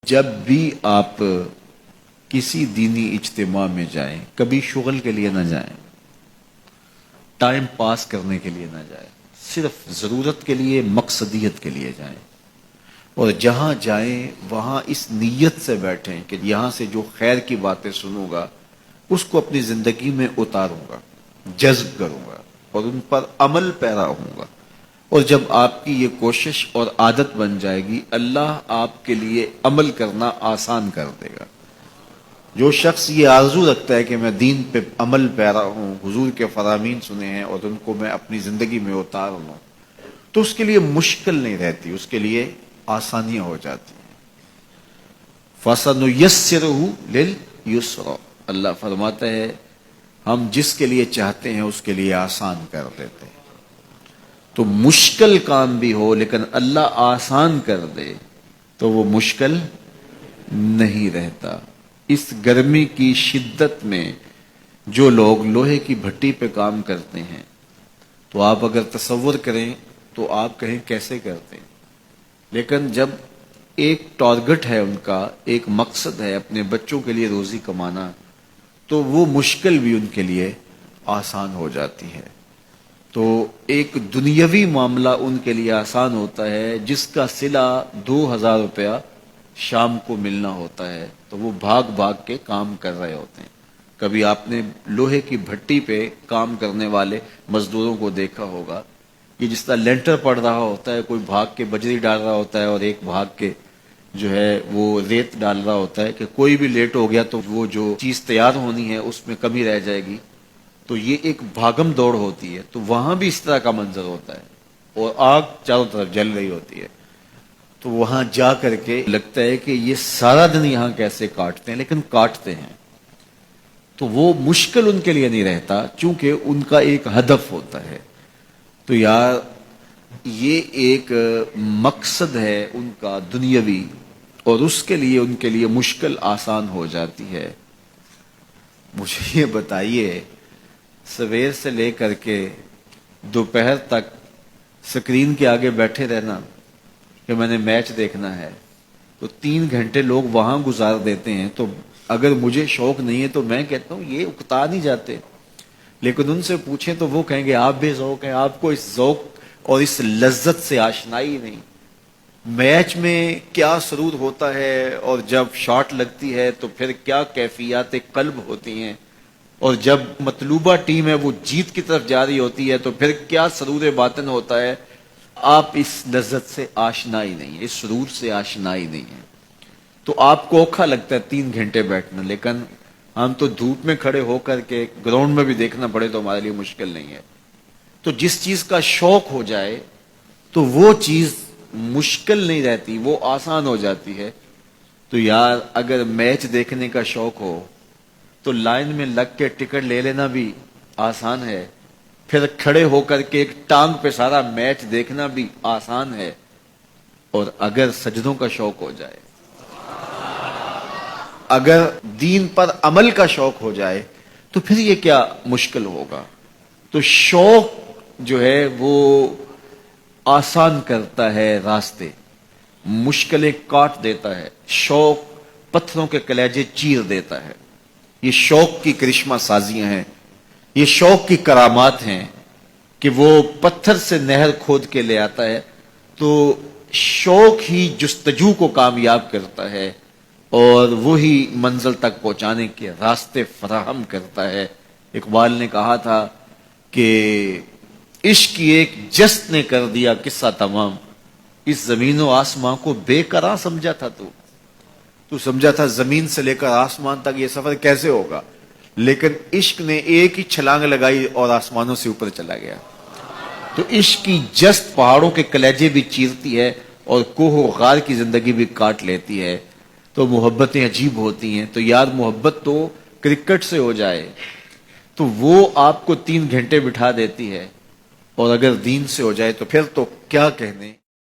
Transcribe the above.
جب بھی آپ کسی دینی اجتماع میں جائیں، کبھی شغل کے لیے نہ جائیں، ٹائم پاس کرنے کے لیے نہ جائیں، صرف ضرورت کے لیے، مقصدیت کے لیے جائیں، اور جہاں جائیں وہاں اس نیت سے بیٹھیں کہ یہاں سے جو خیر کی باتیں سنوں گا اس کو اپنی زندگی میں اتاروں گا، جذب کروں گا اور ان پر عمل پیرا ہوں گا۔ اور جب آپ کی یہ کوشش اور عادت بن جائے گی، اللہ آپ کے لیے عمل کرنا آسان کر دے گا۔ جو شخص یہ آرزو رکھتا ہے کہ میں دین پہ عمل پیرا ہوں، حضور کے فرامین سنے ہیں اور ان کو میں اپنی زندگی میں اتار لوں، تو اس کے لیے مشکل نہیں رہتی، اس کے لیے آسانیاں ہو جاتی ہیں۔ فَسَنُيَسِّرُهُ لِلْيُسْرَىٰ، اللہ فرماتا ہے ہم جس کے لیے چاہتے ہیں اس کے لیے آسان کر دیتے ہیں۔ تو مشکل کام بھی ہو لیکن اللہ آسان کر دے تو وہ مشکل نہیں رہتا۔ اس گرمی کی شدت میں جو لوگ لوہے کی بھٹی پہ کام کرتے ہیں تو آپ اگر تصور کریں تو آپ کہیں کیسے کرتے ہیں، لیکن جب ایک ٹارگٹ ہے، ان کا ایک مقصد ہے اپنے بچوں کے لیے روزی کمانا، تو وہ مشکل بھی ان کے لیے آسان ہو جاتی ہے۔ تو ایک دنیاوی معاملہ ان کے لیے آسان ہوتا ہے جس کا صلہ 2000 روپیہ شام کو ملنا ہوتا ہے، تو وہ بھاگ بھاگ کے کام کر رہے ہوتے ہیں۔ کبھی آپ نے لوہے کی بھٹی پہ کام کرنے والے مزدوروں کو دیکھا ہوگا، یہ جس طرح لینٹر پڑ رہا ہوتا ہے، کوئی بھاگ کے بجری ڈال رہا ہوتا ہے اور ایک بھاگ کے جو ہے وہ ریت ڈال رہا ہوتا ہے کہ کوئی بھی لیٹ ہو گیا تو وہ جو چیز تیار ہونی ہے اس میں کمی رہ جائے گی۔ تو یہ ایک بھاگم دوڑ ہوتی ہے، تو وہاں بھی اس طرح کا منظر ہوتا ہے اور آگ چاروں طرف جل رہی ہوتی ہے۔ تو وہاں جا کر کے لگتا ہے کہ یہ سارا دن یہاں کیسے کاٹتے ہیں، لیکن کاٹتے ہیں۔ تو وہ مشکل ان کے لیے نہیں رہتا چونکہ ان کا ایک ہدف ہوتا ہے۔ تو یار یہ ایک مقصد ہے ان کا دنیاوی، اور اس کے لیے ان کے لیے مشکل آسان ہو جاتی ہے۔ مجھے یہ بتائیے، سویر سے لے کر کے دوپہر تک سکرین کے آگے بیٹھے رہنا کہ میں نے میچ دیکھنا ہے، تو 3 گھنٹے لوگ وہاں گزار دیتے ہیں۔ تو اگر مجھے شوق نہیں ہے تو میں کہتا ہوں یہ اکتا نہیں جاتے، لیکن ان سے پوچھیں تو وہ کہیں گے آپ بے ذوق ہیں، آپ کو اس ذوق اور اس لذت سے آشنائی نہیں۔ میچ میں کیا سرور ہوتا ہے اور جب شاٹ لگتی ہے تو پھر کیا کیفیات قلب ہوتی ہیں، اور جب مطلوبہ ٹیم ہے وہ جیت کی طرف جا رہی ہوتی ہے تو پھر کیا سرور باطن ہوتا ہے۔ آپ اس لذت سے آشنائی نہیں ہے، اس سرور سے آشنائی نہیں ہے، تو آپ کو اوکھا لگتا ہے 3 گھنٹے بیٹھنا، لیکن ہم تو دھوپ میں کھڑے ہو کر کے گراؤنڈ میں بھی دیکھنا پڑے تو ہمارے لیے مشکل نہیں ہے۔ تو جس چیز کا شوق ہو جائے تو وہ چیز مشکل نہیں رہتی، وہ آسان ہو جاتی ہے۔ تو یار اگر میچ دیکھنے کا شوق ہو تو لائن میں لگ کے ٹکٹ لے لینا بھی آسان ہے، پھر کھڑے ہو کر کے ایک ٹانگ پہ سارا میچ دیکھنا بھی آسان ہے، اور اگر سجدوں کا شوق ہو جائے، اگر دین پر عمل کا شوق ہو جائے تو پھر یہ کیا مشکل ہوگا۔ تو شوق جو ہے وہ آسان کرتا ہے راستے، مشکلیں کاٹ دیتا ہے، شوق پتھروں کے کلیجے چیر دیتا ہے۔ یہ شوق کی کرشمہ سازیاں ہیں، یہ شوق کی کرامات ہیں کہ وہ پتھر سے نہر کھود کے لے آتا ہے۔ تو شوق ہی جستجو کو کامیاب کرتا ہے اور وہی منزل تک پہنچانے کے راستے فراہم کرتا ہے۔ اقبال نے کہا تھا کہ عشق کی ایک جست نے کر دیا قصہ تمام، اس زمین و آسمان کو بے قرار سمجھا تھا تو سمجھا تھا زمین سے لے کر آسمان تک یہ سفر کیسے ہوگا، لیکن عشق نے ایک ہی چھلانگ لگائی اور آسمانوں سے اوپر چلا گیا۔ تو عشق کی جست پہاڑوں کے کلیجے بھی چیرتی ہے اور کوہ و غار کی زندگی بھی کاٹ لیتی ہے۔ تو محبتیں عجیب ہوتی ہیں۔ تو یار محبت تو کرکٹ سے ہو جائے تو وہ آپ کو 3 گھنٹے بٹھا دیتی ہے، اور اگر دین سے ہو جائے تو پھر تو کیا کہنے۔